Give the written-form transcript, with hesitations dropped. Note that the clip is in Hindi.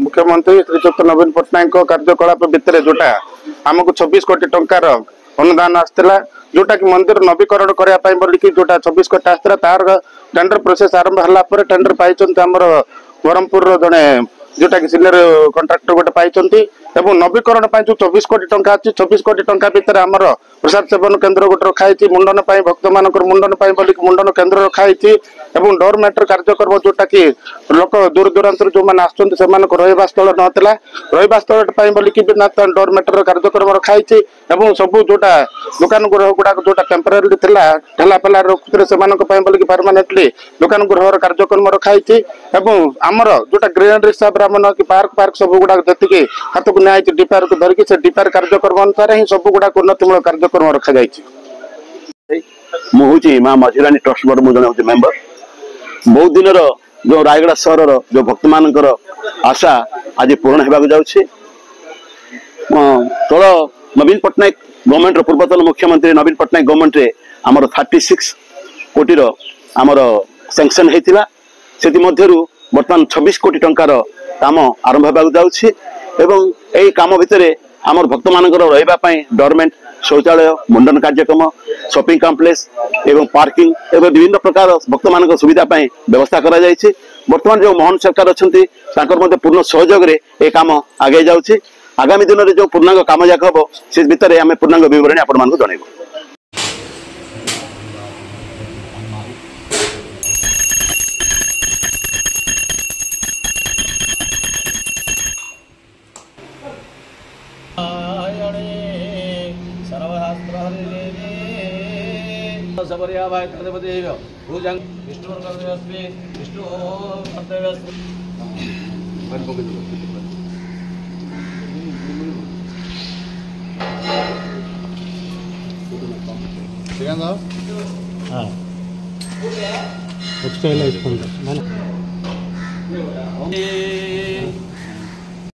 मुख्यमंत्री श्रीजुक्त नवीन पट्टनायक कार्यकलाप भितर जोटा आमको 26 कोटी टंकार अनुदान आसला जोटा कि मंदिर नवीकरण करने बोलिकी जोटा 26 कोटी आसला तार टेंडर प्रोसेस आरंभ है टेंडर पाई आमर ब्रह्मपुर जड़े जोटा कि सीनियर कंट्राक्टर गोटे पाई नवीकरण जो 24 कोटी टंका अच्छी 26 कोटी टंका भितर आमर प्रसाद सेवन केन्द्र गोटे रखाई मुंडन भक्त मान मुंडन बोलिक मुंडन केन्द्र रखाई डोर मैटर कार्यक्रम जोटा कि लोक दूर दूरांत जो मैंने आसवा स्थल नाला रहा स्थल बोलिकी डोर मैटर कार्यक्रम रखाई सब जोटा दुकान गृह गुड़ाक जोटा टेम्परारी ठेला पेला रखुते से बोलिकी परमानेंटली दुकान गृह कार्यक्रम रखाई आमर जोटा ग्रीनरी हिसाब से पार्क पार्क सब गुड़ाक जी हाथ को निया डिपार को धरिकी से डिपार कार्यक्रम अनुसार ही सब गुड़ाक उन्नतिमूलक कार्यक्रम रखा जाए। मुझे माँ मझिरानी ट्रस्ट बोर्ड मुझे जन मेम्बर बहुत दिन जो रायगड़ा सहर जो भक्त मान आशा आज पूर्ण होगा जाऊँगी तल नवीन पट्टनायक गवर्नमेंट पूर्वतन मुख्यमंत्री नवीन पट्टनायक गवर्नमेंट रे आमर 36 कोटी आमर सैंक्शन होता से बर्तमान 26 कोटी टंकार काम आरंभ होगा जाऊँगी एवं यही काम भितर आमर भक्त मान रही डोरमेंट शौचालय मुंडन कार्यक्रम शॉपिंग कॉम्प्लेक्स एवं पार्किंग एवं विभिन्न प्रकार भक्त मान सुविधा व्यवस्था करा जायछि। वर्तमान जो मोहन सरकार अच्छा पूर्ण सहयोग में काम आगे जाऊँगी आगामी दिन में जो पूर्णांग काम जाक हम से भितर आम पूर्णांग विवरणी आपण जनइबू। सबरिया भाई कर्तव्य भूजंग विष्णु कर्तव्य विष्णु कर्तव्य हाँ उसका